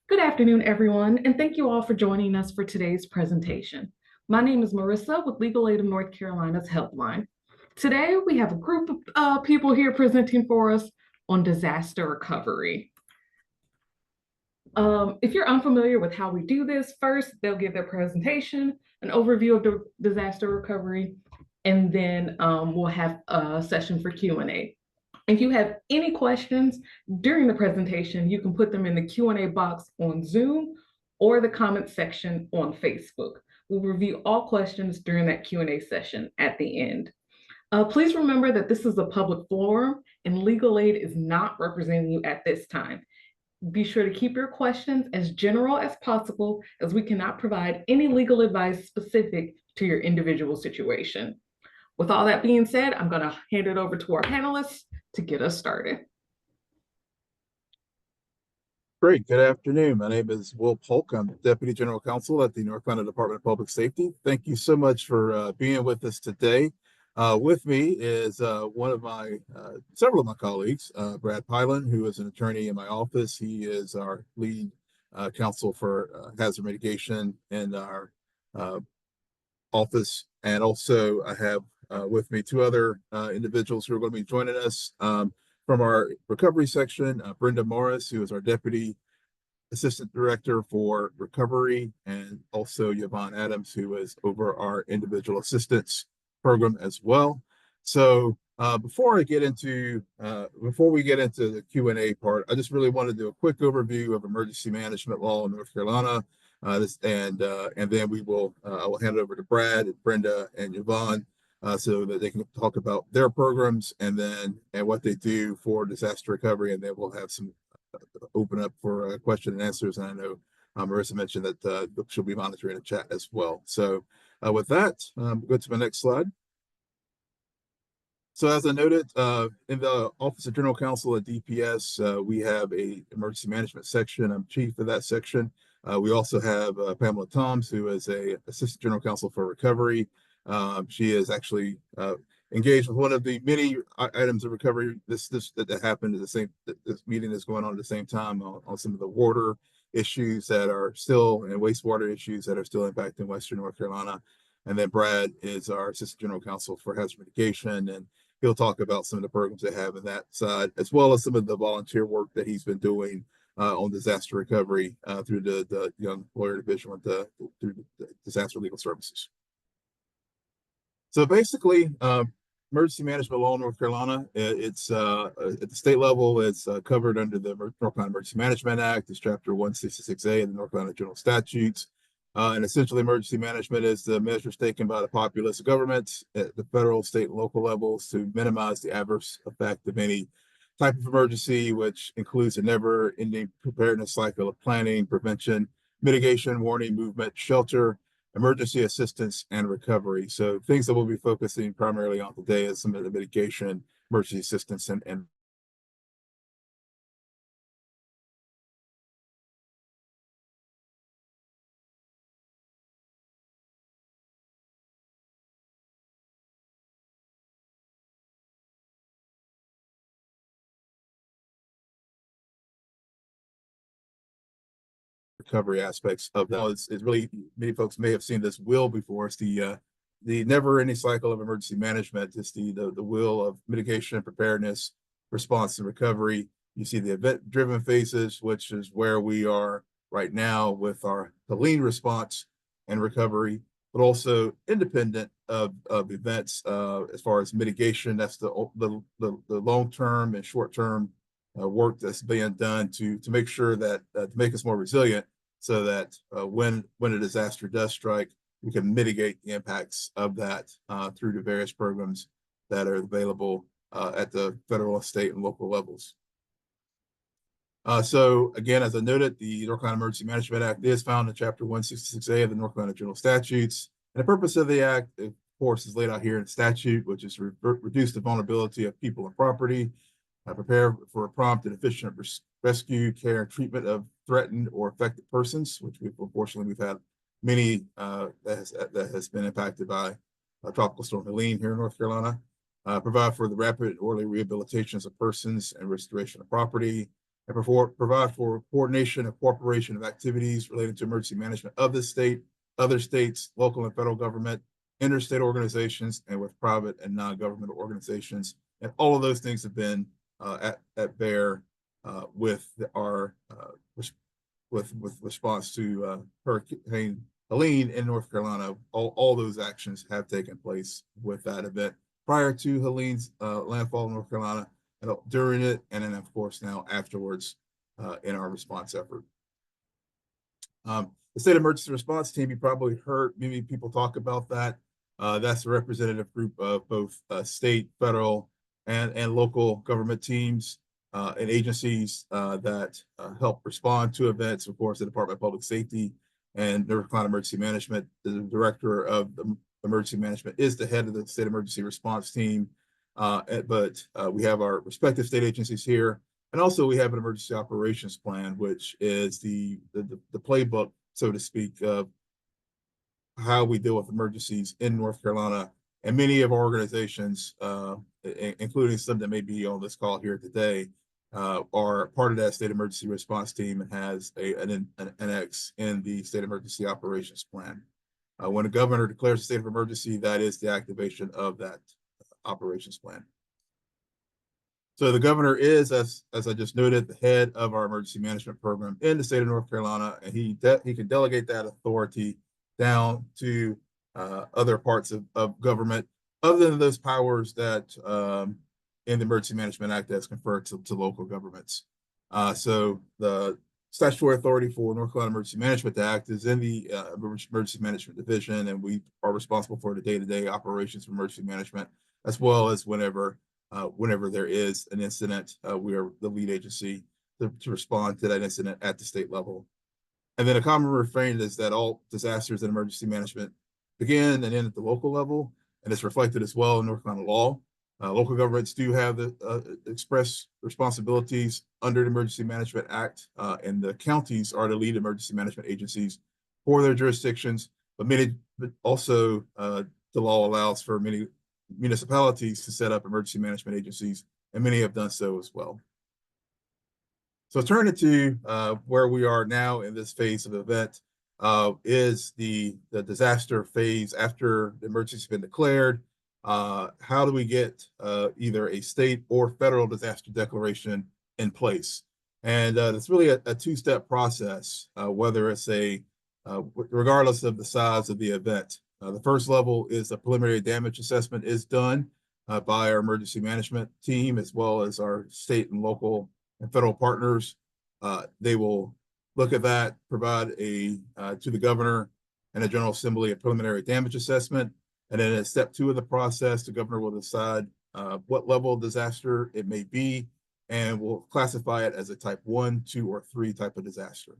Good afternoon, everyone, and thank you all for joining us for today's presentation. My name is Marissa with Legal Aid of North Carolina's Helpline. Today, we have a group of people here presenting for us on disaster recovery. If you're unfamiliar with how we do this, first, they'll give their presentation, an overview of the disaster recovery, and then we'll have a session for Q&A. If you have any questions during the presentation, you can put them in the Q&A box on Zoom or the comment section on Facebook. We'll review all questions during that Q&A session at the end. Please remember that this is a public forum and legal aid is not representing you at this time. Be sure to keep your questions as general as possible, as we cannot provide any legal advice specific to your individual situation. With all that being said, I'm going to hand it over to our panelists to get us started. Great. Good afternoon. My name is Will Polk. I'm Deputy General Counsel at the North Carolina Department of Public Safety. Thank you so much for being with us today. With me is several of my colleagues, Brad Pylan, who is an attorney in my office. He is our lead counsel for hazard mitigation in our office. And also I have with me two other individuals who are going to be joining us from our recovery section, Brenda Morris, who is our Deputy Assistant Director for Recovery, and also Yvonne Adams, who is over our Individual Assistance Program as well. So before we get into the Q&A part, I just really want to do a quick overview of emergency management law in North Carolina. And then I will hand it over to Brad, and Brenda, and Yvonne so that they can talk about their programs and what they do for disaster recovery, and then we'll have some open up for question and answers. And I know Marissa mentioned that she'll be monitoring the chat as well. So with that, go to my next slide. So as I noted, in the Office of General Counsel at DPS, we have a emergency management section. I'm chief of that section. We also have Pamela Toms, who is a Assistant General Counsel for Recovery. She is actually engaged with one of the many items of recovery that happened at the same. This meeting is going on at the same time on some of the water issues that are still, and wastewater issues that are still impacting Western North Carolina. And then Brad is our Assistant General Counsel for hazard mitigation, and he'll talk about some of the programs they have in that side, as well as some of the volunteer work that he's been doing on disaster recovery through the Young Lawyer Division through the Disaster Legal Services. So basically, emergency management law in North Carolina, it's at the state level, it's covered under the North Carolina Emergency Management Act. It's Chapter 166A of the North Carolina General Statutes. And essentially, emergency management is the measures taken by the populace government at the federal, state, and local levels to minimize the adverse effect of any type of emergency, which includes a never-ending preparedness cycle of planning, prevention, mitigation, warning, movement, shelter, emergency assistance, and recovery. So things that we'll be focusing primarily on today is some of the mitigation, emergency assistance, and recovery aspects of that. It's really, many folks may have seen this wheel before. It's the never-ending cycle of emergency management. It's the wheel of mitigation, preparedness, response, and recovery. You see the event-driven phases, which is where we are right now with the lean response and recovery, but also independent of events as far as mitigation. That's the long-term and short-term work that's being done to make sure that to make us more resilient, so that when a disaster does strike, we can mitigate the impacts of that through the various programs that are available at the federal, state, and local levels. So again, as I noted, the North Carolina Emergency Management Act is found in Chapter 166A of the North Carolina General Statutes. And the purpose of the act, of course, is laid out here in the statute, which is reduce the vulnerability of people and property, prepare for a prompt and efficient rescue, care, and treatment of threatened or affected persons, which unfortunately we've had many that has been impacted by Tropical Storm Helene here in North Carolina. Provide for the rapid orderly rehabilitations of persons and restoration of property. and provide for coordination and cooperation of activities related to emergency management of the state, other states, local and federal government, interstate organizations, and with private and non-governmental organizations. And all of those things have been at bear with our with response to Hurricane Helene in North Carolina. All those actions have taken place with that event prior to Helene's landfall in North Carolina, and during it, and then of course now afterwards in our response effort. The State Emergency Response Team, you probably heard many people talk about that. That's a representative group of both state, federal, and local government teams and agencies that help respond to events. Of course, the Department of Public Safety and North Carolina Emergency Management, the director of the emergency management, is the head of the State Emergency Response Team. But we have our respective state agencies here. And also we have an emergency operations plan, which is the playbook, so to speak, of how we deal with emergencies in North Carolina. And many of our organizations, including some that may be on this call here today, are part of that state emergency response team and has an annex in the state emergency operations plan. When a governor declares a state of emergency, that is the activation of that operations plan. So the governor is, as I just noted, the head of our emergency management program in the state of North Carolina, and he can delegate that authority down to other parts of government, other than those powers that in the Emergency Management Act that's conferred to local governments. So the statutory authority for North Carolina Emergency Management Act is in the Emergency Management Division, and we are responsible for the day-to-day operations of emergency management, as well as whenever there is an incident, we are the lead agency to respond to that incident at the state level. And then a common refrain is that all disasters and emergency management begin and end at the local level, and it's reflected as well in North Carolina law. Local governments do have the express responsibilities under the Emergency Management Act, and the counties are the lead emergency management agencies for their jurisdictions. But also the law allows for many municipalities to set up emergency management agencies, and many have done so as well. So turning to where we are now in this phase of the event is the disaster phase after the emergency has been declared. How do we get either a state or federal disaster declaration in place? And it's really a two-step process, whether it's regardless of the size of the event. The first level is a preliminary damage assessment is done by our emergency management team, as well as our state and local and federal partners. They will look at that, provide to the governor and the General Assembly a preliminary damage assessment. And then at step 2 of the process, the governor will decide what level of disaster it may be, and will classify it as a type 1, 2, or 3 type of disaster.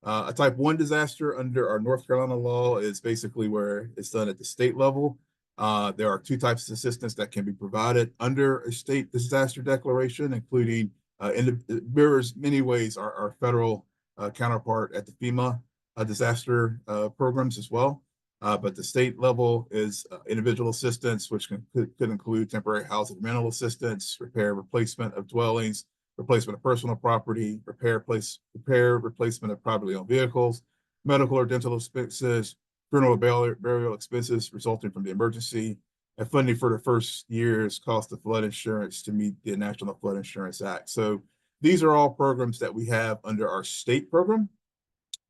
A type 1 disaster under our North Carolina law is basically where it's done at the state level. There are 2 types of assistance that can be provided under a state disaster declaration, including it mirrors many ways our federal counterpart at the FEMA disaster programs as well. But the state level is individual assistance, which could include temporary housing, rental assistance, repair, replacement of dwellings, replacement of personal property, repair, replacement of privately owned vehicles, medical or dental expenses, funeral burial expenses resulting from the emergency, and funding for the first year's cost of flood insurance to meet the National Flood Insurance Act. So these are all programs that we have under our state program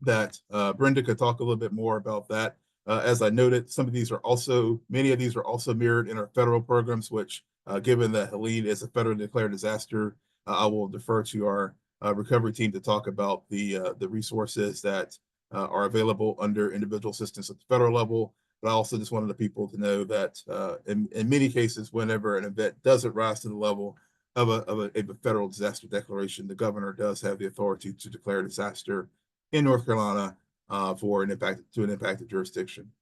that Brenda could talk a little bit more about that. As I noted, many of these are also mirrored in our federal programs, which given that Helene is a federally declared disaster, I will defer to our recovery team to talk about the resources that are available under individual assistance at the federal level. But I also just wanted the people to know that in many cases, whenever an event doesn't rise to the level of a federal disaster declaration, the governor does have the authority to declare a disaster in North Carolina for an impacted jurisdiction.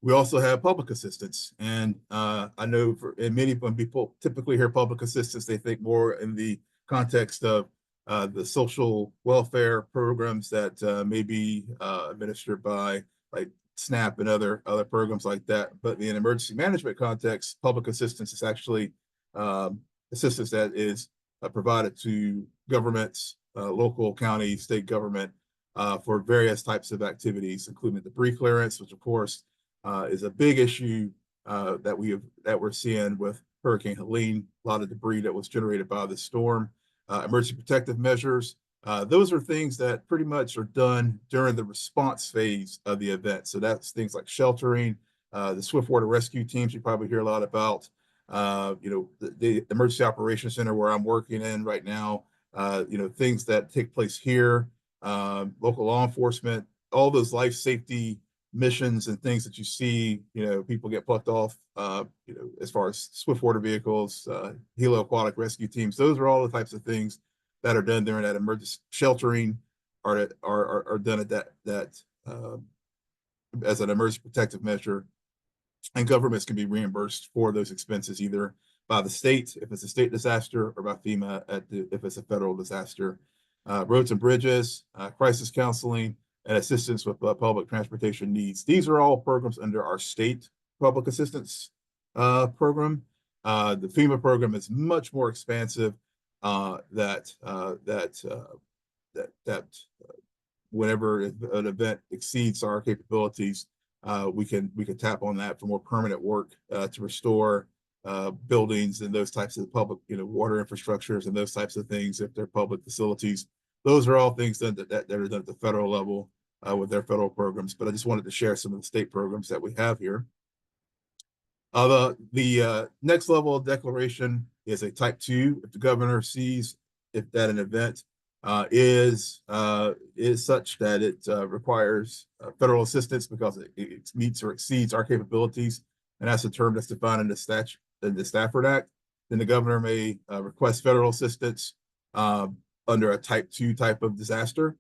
We also have public assistance, and I know when people typically hear public assistance, they think more in the context of the social welfare programs that may be administered by like SNAP and other programs like that. But in an emergency management context, public assistance is actually assistance that is provided to governments, local, county, state government, for various types of activities, including debris clearance, which of course is a big issue that we're seeing with Hurricane Helene. A lot of debris that was generated by the storm. Emergency protective measures. Those are things that pretty much are done during the response phase of the event. So that's things like sheltering, the swiftwater rescue teams you probably hear a lot about. The Emergency Operations Center where I'm working in right now, things that take place here, local law enforcement, all those life safety missions and things that you see, people get plucked off, as far as swiftwater vehicles, helo aquatic rescue teams. Those are all the types of things that are done during that emergency sheltering are done at that as an emergency protective measure. And governments can be reimbursed for those expenses either by the state if it's a state disaster or by FEMA if it's a federal disaster. Roads and bridges, crisis counseling, and assistance with public transportation needs. These are all programs under our state public assistance program. The FEMA program is much more expansive. That whenever an event exceeds our capabilities, we can tap on that for more permanent work to restore buildings and those types of public, water infrastructures and those types of things if they're public facilities. Those are all things that are done at the federal level with their federal programs. But I just wanted to share some of the state programs that we have here. The next level of declaration is a type 2. If the governor sees that an event is such that it requires federal assistance because it meets or exceeds our capabilities, and that's a term that's defined in the Stafford Act, then the governor may request federal assistance under a type 2 type of disaster.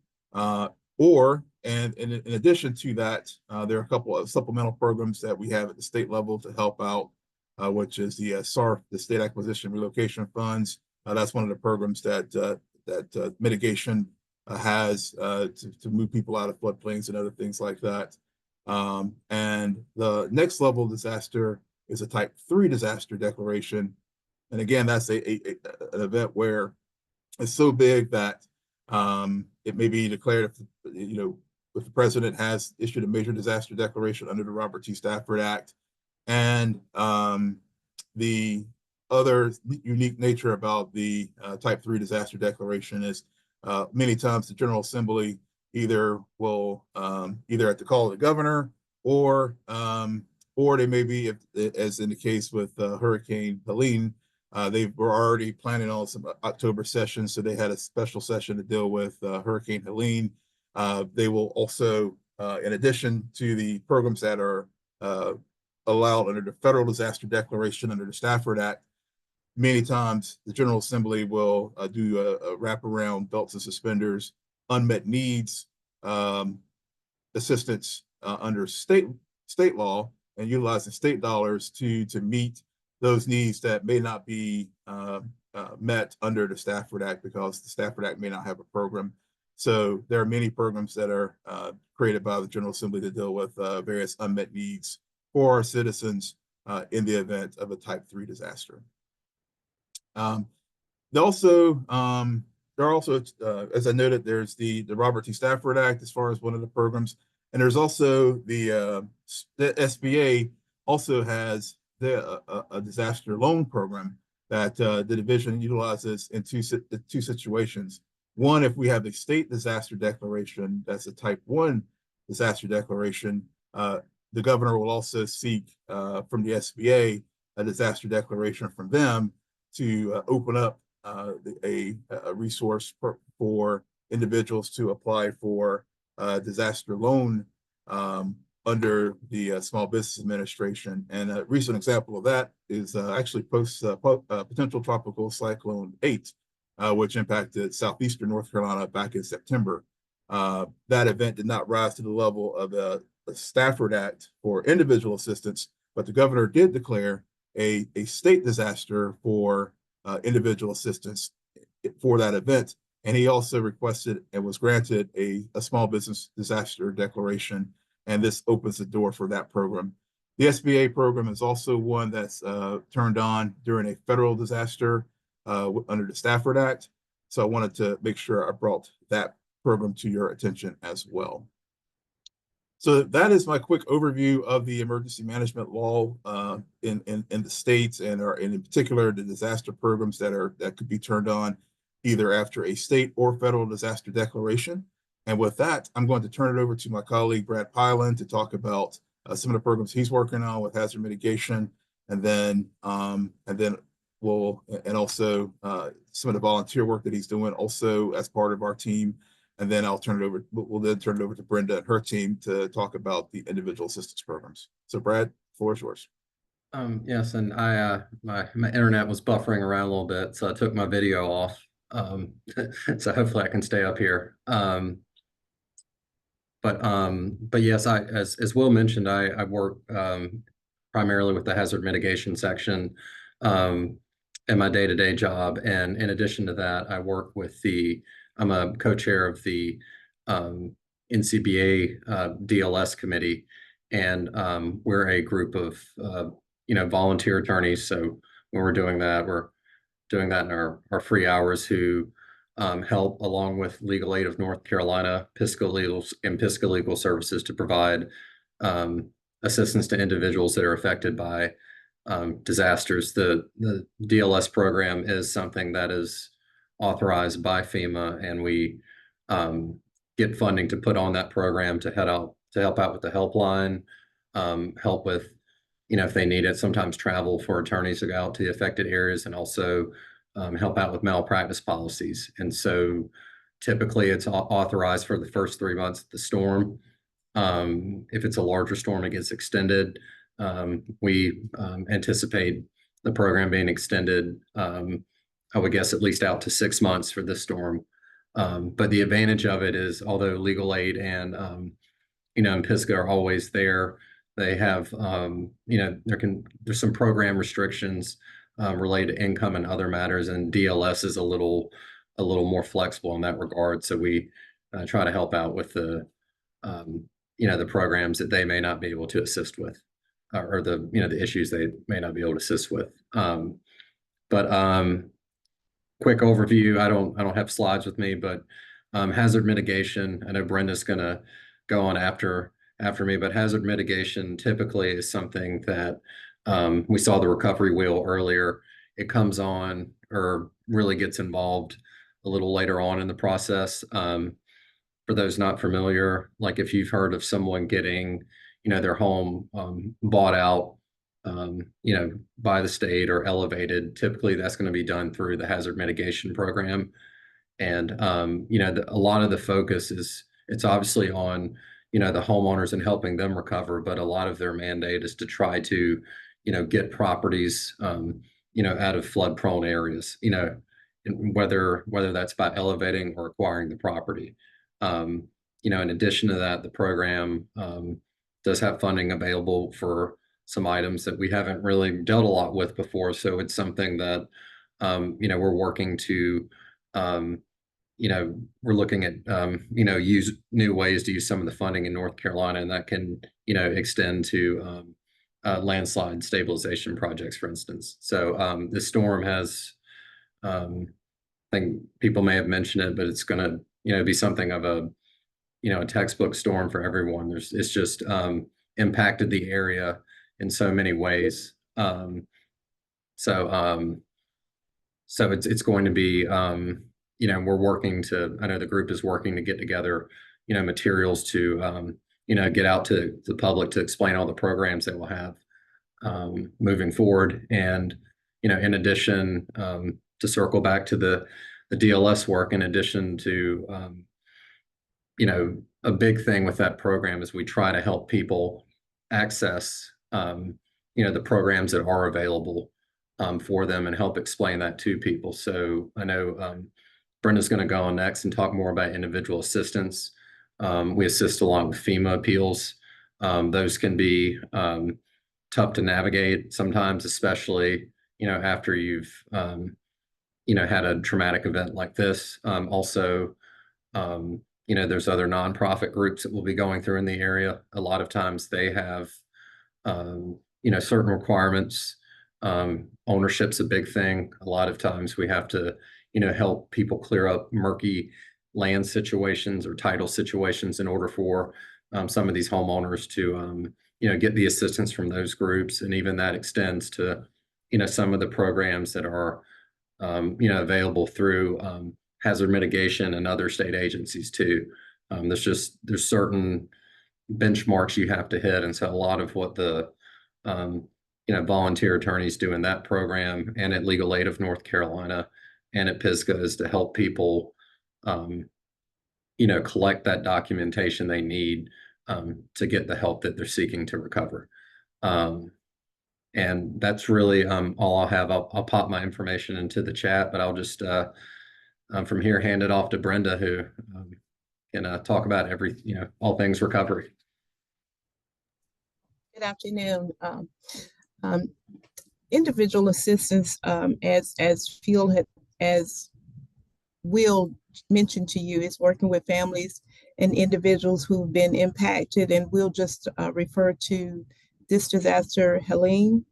And in addition to that, there are a couple of supplemental programs that we have at the state level to help out, which is the SARF, the State Acquisition Relocation Funds. That's one of the programs that mitigation has to move people out of floodplains and other things like that. And the next level of disaster is a type 3 disaster declaration. And again, that's an event where it's so big that it may be declared if the president has issued a major disaster declaration under the Robert T. Stafford Act. And the other unique nature about the type 3 disaster declaration is many times the General Assembly either will either at the call of the governor or they may be, as in the case with Hurricane Helene, they were already planning on some October sessions, so they had a special session to deal with Hurricane Helene. They will also, in addition to the programs that are allowed under the federal disaster declaration under the Stafford Act, many times the General Assembly will do a wraparound belts and suspenders, unmet needs assistance under state law and utilizing state dollars to meet those needs that may not be met under the Stafford Act because the Stafford Act may not have a program. So there are many programs that are created by the General Assembly to deal with various unmet needs for our citizens in the event of a type 3 disaster. There are also, as I noted, there's the Robert T. Stafford Act as far as one of the programs, and there's also the SBA also has a disaster loan program that the division utilizes in two situations. One, if we have a state disaster declaration, that's a type 1 disaster declaration, the governor will also seek from the SBA a disaster declaration from them to open up a resource for individuals to apply for disaster loan under the Small Business Administration. And a recent example of that is actually potential tropical cyclone 8, which impacted southeastern North Carolina back in September. That event did not rise to the level of the Stafford Act for individual assistance, but the governor did declare a state disaster for individual assistance for that event. And he also requested and was granted a small business disaster declaration. And this opens the door for that program. The SBA program is also one that's turned on during a federal disaster. under the Stafford Act. So I wanted to make sure I brought that program to your attention as well. So that is my quick overview of the emergency management law in the states, and in particular the disaster programs that could be turned on either after a state or federal disaster declaration. And with that, I'm going to turn it over to my colleague Brad Pyland to talk about some of the programs he's working on with hazard mitigation, and then also some of the volunteer work that he's doing also as part of our team. And then we'll then turn it over to Brenda and her team to talk about the individual assistance programs. So Brad, the floor is yours. Yes, and my internet was buffering around a little bit, so I took my video off. So hopefully I can stay up here. But yes, as Will mentioned, I work primarily with the hazard mitigation section in my day-to-day job, and in addition to that, I work with I'm a co-chair of the NCBA DLS committee, and we're a group of volunteer attorneys. So when we're doing that in our free hours, who help along with Legal Aid of North Carolina, Pisgah Legal Services, to provide assistance to individuals that are affected by disasters. The DLS program is something that is authorized by FEMA, and we get funding to put on that program to help out with the helpline, help with, if they need it, sometimes travel for attorneys to go out to the affected areas, and also help out with malpractice policies. And so typically it's authorized for the first 3 months of the storm. If it's a larger storm, it gets extended. We anticipate the program being extended, I would guess at least out to 6 months for this storm. But the advantage of it is, although Legal Aid and Pisgah are always there, they have there's some program restrictions related to income and other matters, and DLS is a little more flexible in that regard. So we try to help out with the programs that they may not be able to assist with, or the issues they may not be able to assist with. But quick overview. I don't have slides with me, but hazard mitigation, I know Brenda's gonna go on after me, but hazard mitigation typically is something that we saw the recovery wheel earlier. It comes on, or really gets involved, a little later on in the process. For those not familiar, like if you've heard of someone getting their home bought out by the state or elevated, typically that's going to be done through the hazard mitigation program. And a lot of the focus it's obviously on the homeowners and helping them recover, but a lot of their mandate is to try to get properties out of flood prone areas, whether that's by elevating or acquiring the property. In addition to that, the program does have funding available for some items that we haven't really dealt a lot with before. So it's something that we're working to we're looking at use new ways to use some of the funding in North Carolina, and that can extend to landslide stabilization projects, for instance. So this storm has, I think people may have mentioned it, but it's going to be something of a textbook storm for everyone. It's just impacted the area in so many ways. So it's going to be we're working to, I know the group is working to get together materials to get out to the public to explain all the programs that we'll have moving forward. And in addition, to circle back to the DLS work, in addition to a big thing with that program is we try to help people access the programs that are available for them, and help explain that to people. So I know Brenda's going to go on next and talk more about individual assistance. We assist along with FEMA appeals. Those can be tough to navigate sometimes, especially after you've had a traumatic event like this. Also, there's other nonprofit groups that will be going through in the area. A lot of times they have certain requirements Ownership's a big thing. A lot of times we have to, help people clear up murky land situations or title situations in order for some of these homeowners to, get the assistance from those groups. And even that extends to, some of the programs that are, available through hazard mitigation and other state agencies too. There's certain benchmarks you have to hit. And so a lot of what the, volunteer attorneys do in that program and at Legal Aid of North Carolina and at PISCA is to help people, collect that documentation they need to get the help that they're seeking to recover. And that's really all I'll have. I'll pop my information into the chat, but I'll just from here hand it off to Brenda, who can talk about all things recovery. Good afternoon. Individual assistance, as Will mentioned to you, is working with families and individuals who've been impacted, and we'll just refer to this disaster, Helene.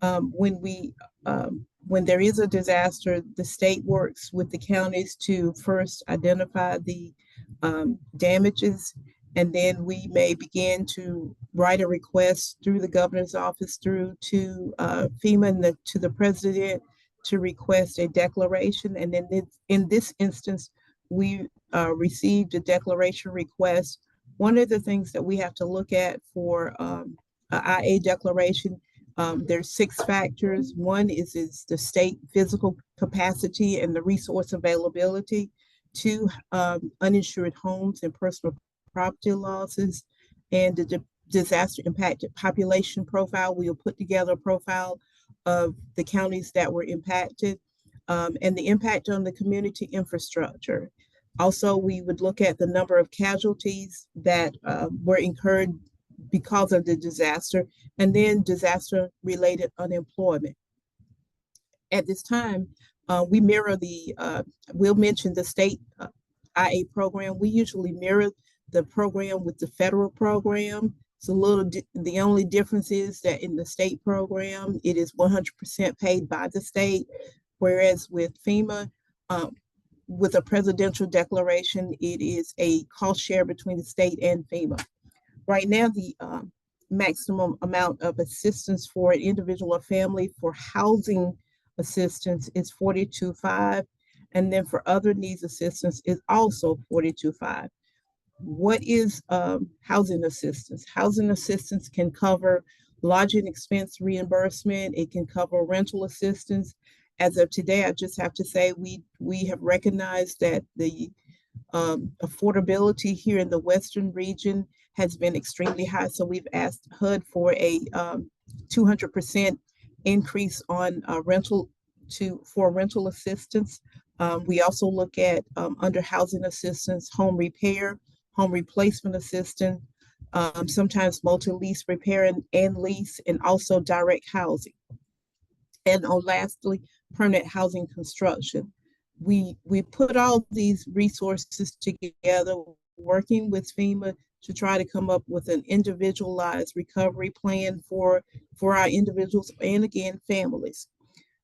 When there is a disaster, the state works with the counties to first identify the damages, and then we may begin to write a request through the governor's office, through to FEMA and to the president to request a declaration. And then in this instance, we received a declaration request. One of the things that we have to look at for an IA declaration, there's 6 factors. One is the state physical capacity and the resource availability. 2, uninsured homes and personal property losses, and the disaster impacted population profile. We'll put together a profile of the counties that were impacted, and the impact on the community infrastructure. Also, we would look at the number of casualties that were incurred because of the disaster, and then disaster-related unemployment. At this time, we mirror we'll mention the state IA program. We usually mirror the program with the federal program. So the only difference is that in the state program, it is 100% paid by the state, whereas with FEMA, with a presidential declaration, it is a cost share between the state and FEMA. Right now, the maximum amount of assistance for an individual or family for housing assistance is $42,500, and then for other needs assistance is also $42,500. What is housing assistance? Housing assistance can cover lodging expense reimbursement. It can cover rental assistance. As of today, I just have to say we have recognized that the affordability here in the Western region has been extremely high. So we've asked HUD for a 200% increase on rental assistance. We also look at under housing assistance, home repair, home replacement assistance, sometimes multi-lease repair and lease, and also direct housing. And lastly, permanent housing construction. We put all these resources together, working with FEMA to try to come up with an individualized recovery plan for our individuals and, again, families.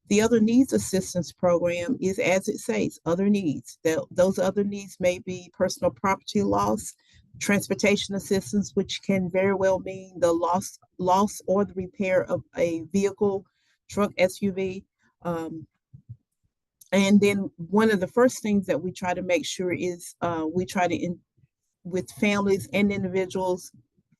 The other needs assistance program is, as it says, other needs. Those other needs may be personal property loss, transportation assistance, which can very well mean the loss or the repair of a vehicle, truck, SUV. And then one of the first things that we try to make sure is we try to, with families and individuals,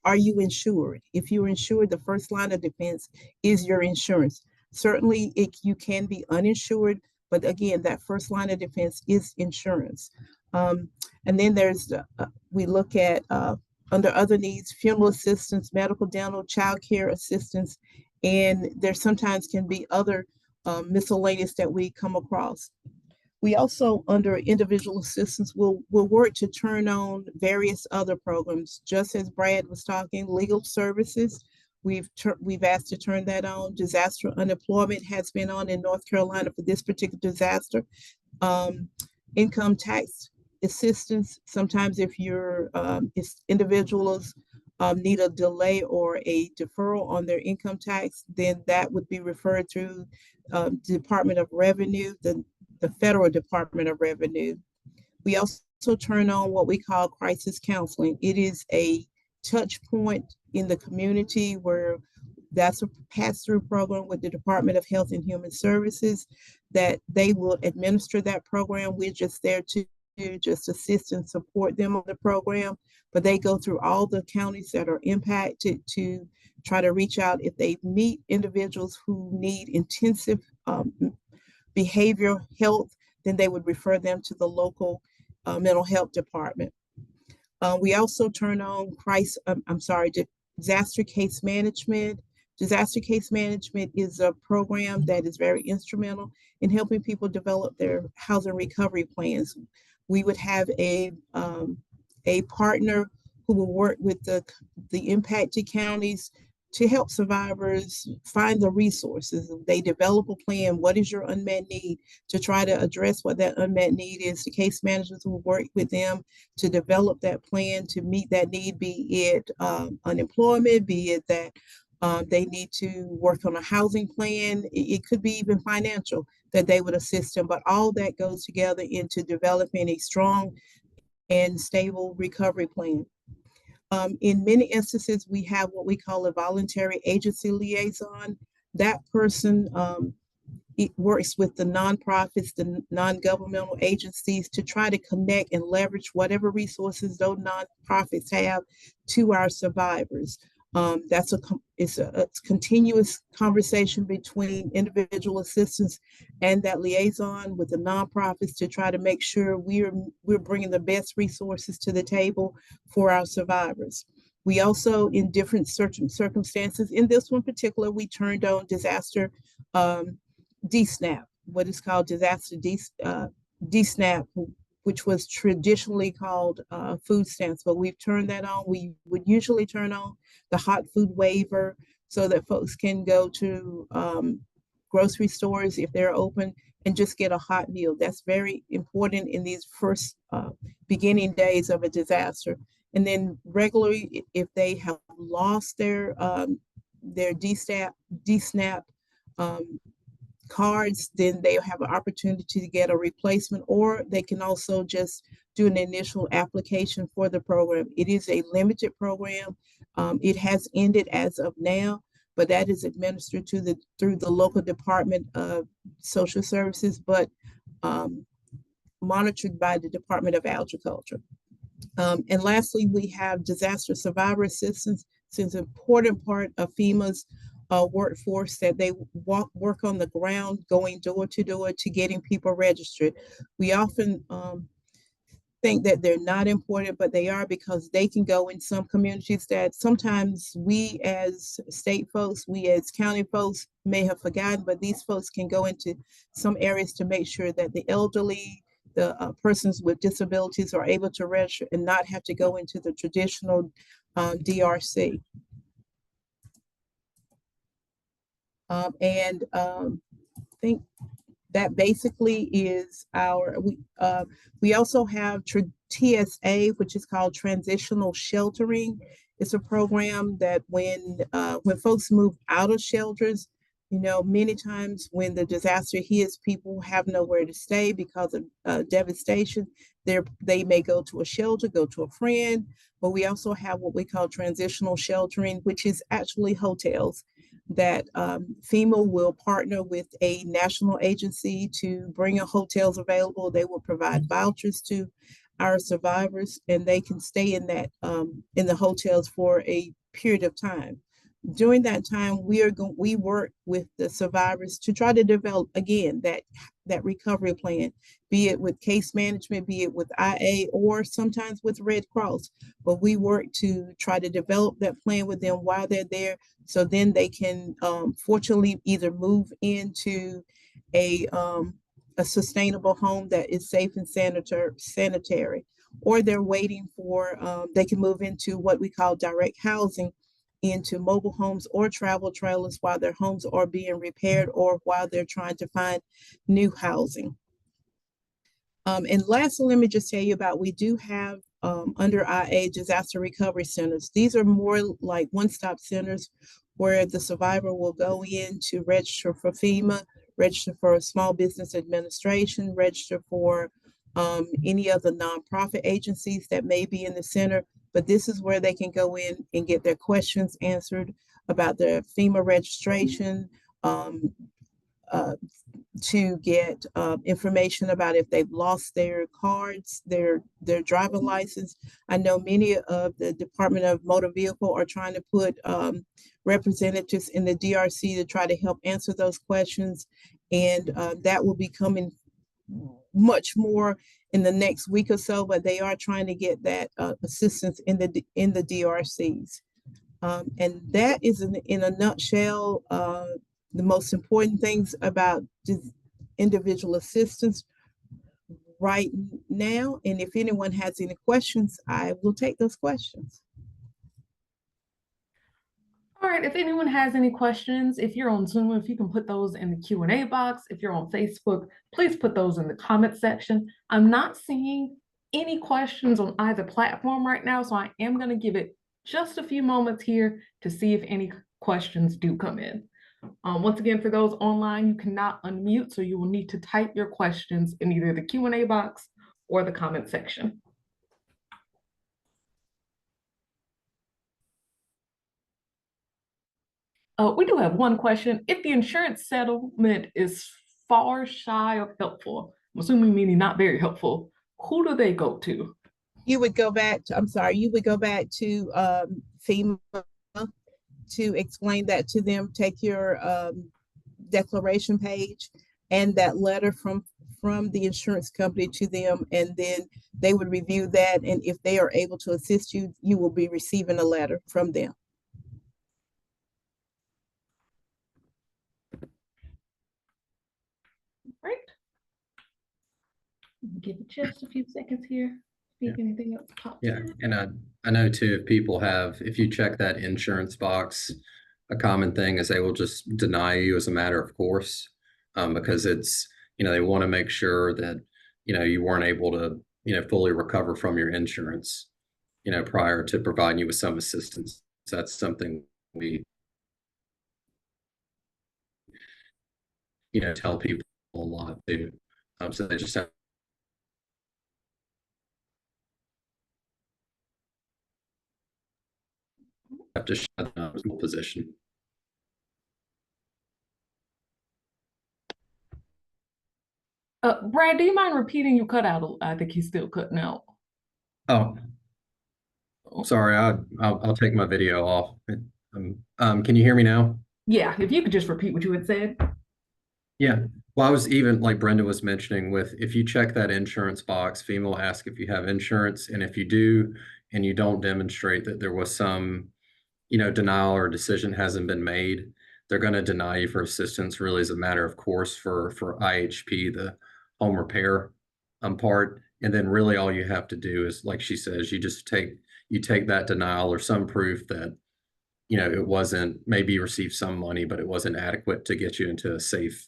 are you insured? If you're insured, the first line of defense is your insurance. Certainly, you can be uninsured, but again, that first line of defense is insurance. And then there's, we look at under other needs, funeral assistance, medical, dental, child care assistance, and there sometimes can be other miscellaneous that we come across. We also, under individual assistance, will work to turn on various other programs. Just as Brad was talking, legal services, we've asked to turn that on. Disaster unemployment has been on in North Carolina for this particular disaster. Income tax assistance, sometimes if you're if individuals need a delay or a deferral on their income tax, then that would be referred through Department of Revenue, the Federal Department of Revenue. We also turn on what we call crisis counseling. It is a touch point in the community where that's a pass-through program with the Department of Health and Human Services that they will administer that program. We're just there to just assist and support them on the program, but they go through all the counties that are impacted to try to reach out. If they meet individuals who need intensive behavioral health, then they would refer them to the local mental health department. We also turn on disaster case management. Disaster case management is a program that is very instrumental in helping people develop their housing recovery plans. We would have a partner who will work with the impacted counties to help survivors find the resources. They develop a plan. What is your unmet need? To try to address what that unmet need is. The case managers will work with them to develop that plan to meet that need, be it unemployment, be it that they need to work on a housing plan. It could be even financial that they would assist them, but all that goes together into developing a strong and stable recovery plan. In many instances, we have what we call a voluntary agency liaison. That person it works with the nonprofits, the non-governmental agencies to try to connect and leverage whatever resources those nonprofits have to our survivors. It's a continuous conversation between individual assistants and that liaison with the nonprofits to try to make sure we're bringing the best resources to the table for our survivors. We also, in different circumstances, in this one particular, we turned on disaster DSNAP, what is called disaster DSNAP, which was traditionally called food stamps, but we've turned that on. We would usually turn on the hot food waiver so that folks can go to grocery stores if they're open and just get a hot meal. That's very important in these first beginning days of a disaster. And then regularly, if they have lost their DSNAP cards, then they have an opportunity to get a replacement, or they can also just do an initial application for the program. It is a limited program. It has ended as of now, but that is administered through the local Department of Social Services, but monitored by the Department of Agriculture. And lastly, we have disaster survivor assistance. It's an important part of FEMA's workforce that they work on the ground, going door to door to getting people registered. We often think that they're not important, but they are, because they can go in some communities that sometimes we as state folks, we as county folks may have forgotten, but these folks can go into some areas to make sure that the elderly, the persons with disabilities are able to register and not have to go into the traditional DRC. I think that basically is we also have TSA, which is called transitional sheltering. It's a program that when folks move out of shelters, many times when the disaster hits, people have nowhere to stay because of devastation. They may go to a shelter, go to a friend, but we also have what we call transitional sheltering, which is actually hotels that FEMA will partner with a national agency to bring hotels available. They will provide vouchers to our survivors, and they can stay in the hotels for a period of time. During that time, we work with the survivors to try to develop, again, that recovery plan, be it with case management, be it with IA, or sometimes with Red Cross. But we work to try to develop that plan with them while they're there, so then they can fortunately either move into a sustainable home that is safe and sanitary, or they're waiting for, they can move into what we call direct housing, into mobile homes or travel trailers while their homes are being repaired or while they're trying to find new housing. And lastly, let me just tell you about, we do have under IA disaster recovery centers. These are more like one-stop centers where the survivor will go in to register for FEMA, register for Small Business Administration, register for any of the nonprofit agencies that may be in the center. But this is where they can go in and get their questions answered about their FEMA registration, to get information about if they've lost their cards, their driver license. I know many of the Department of Motor Vehicle are trying to put representatives in the DRC to try to help answer those questions. And that will be coming much more in the next week or so, but they are trying to get that assistance in the DRCs. And that is in a nutshell the most important things about individual assistance right now. And if anyone has any questions, I will take those questions. All right, if anyone has any questions, if you're on Zoom, if you can put those in the Q&A box. If you're on Facebook, please put those in the comment section. I'm not seeing any questions on either platform right now, so I am going to give it just a few moments here to see if any questions do come in. Once again, for those online, you cannot unmute, so you will need to type your questions in either the Q&A box or the comment section. We do have one question. If the insurance settlement is far shy of helpful, I'm assuming meaning not very helpful, who do they go to? You would go back to, you would go back to FEMA to explain that to them. Take your declaration page and that letter from the insurance company to them, and then they would review that. And if they are able to assist you, you will be receiving a letter from them. Right. Give it just a few seconds here. See if anything else pops Yeah, in. and I know too, if people if you check that insurance box, a common thing is they will just deny you as a matter of course, because it's, they want to make sure that, you weren't able to, fully recover from your insurance, prior to providing you with some assistance. So that's something we, tell people a lot too. So they just have to show the position. Brad, do you mind repeating? You cut out? I think he's still cutting out. Oh, sorry. I'll take my video off. Can you hear me now? Yeah, if you could just repeat what you had said. Yeah. Well, I was even like Brenda was mentioning if you check that insurance box, FEMA will ask if you have insurance. And if you do, and you don't demonstrate that there was some, denial or decision hasn't been made, they're going to deny you for assistance really as a matter of course for IHP, the home repair part. And then really all you have to do is, like she says, you take that denial or some proof that, it wasn't, maybe you received some money, but it wasn't adequate to get you into a safe,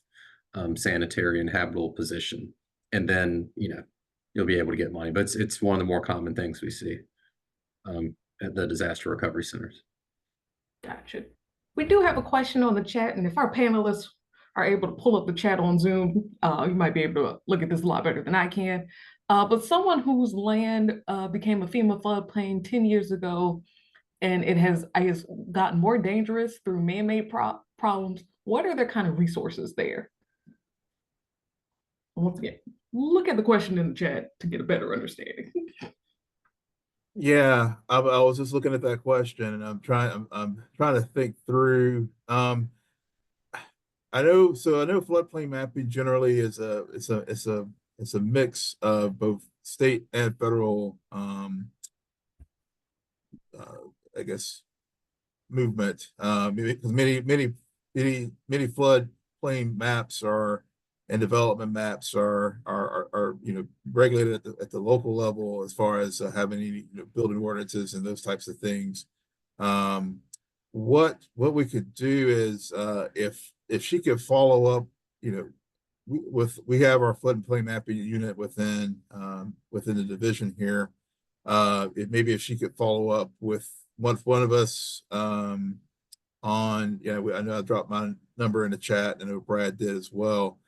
sanitary and habitable position. And then, you'll be able to get money. But it's one of the more common things we see at the disaster recovery centers. Gotcha. We do have a question on the chat, and if our panelists are able to pull up the chat on Zoom, you might be able to look at this a lot better than I can. But someone whose land became a FEMA floodplain 10 years ago, and it has, I guess, gotten more dangerous through man-made problems. What are their kind of resources there? Once again, look at the question in the chat to get a better understanding. Yeah, I was just looking at that question, and I'm trying to think through. I know floodplain mapping generally is it's a mix of both state and federal I guess movement, because many floodplain maps and development maps are regulated at the local level as far as having any building ordinances and those types of things. What we could do is if she could follow up, we have our flood and plain mapping unit within the division here. Maybe if she could follow up with one of us, on, I know I dropped my number in the chat. I know Brad did as well.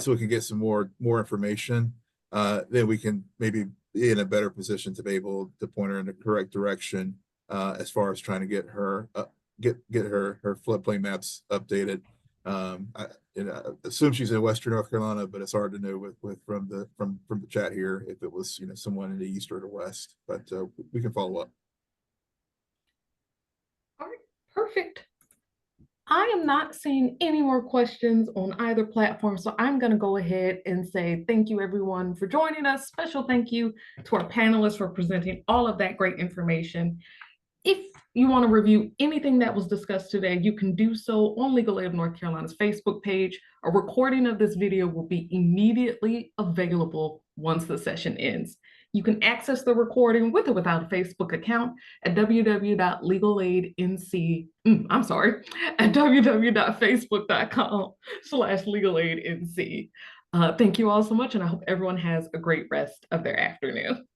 So we can get some more information. Then we can maybe be in a better position to be able to point her in the correct direction, as far as trying to get her, get her floodplain maps updated. I assume she's in Western North Carolina, but it's hard to know with from the chat here if it was, someone in the east or the west, but we can follow up. All right, perfect. I am not seeing any more questions on either platform, so I'm going to go ahead and say thank you everyone for joining us. Special thank you to our panelists for presenting all of that great information. If you want to review anything that was discussed today, you can do so on Legal Aid of North Carolina's Facebook page. A recording of this video will be immediately available once the session ends. You can access the recording with or without a Facebook account at www.www.facebook.com/legalaidnc. Thank you all so much, and I hope everyone has a great rest of their afternoon.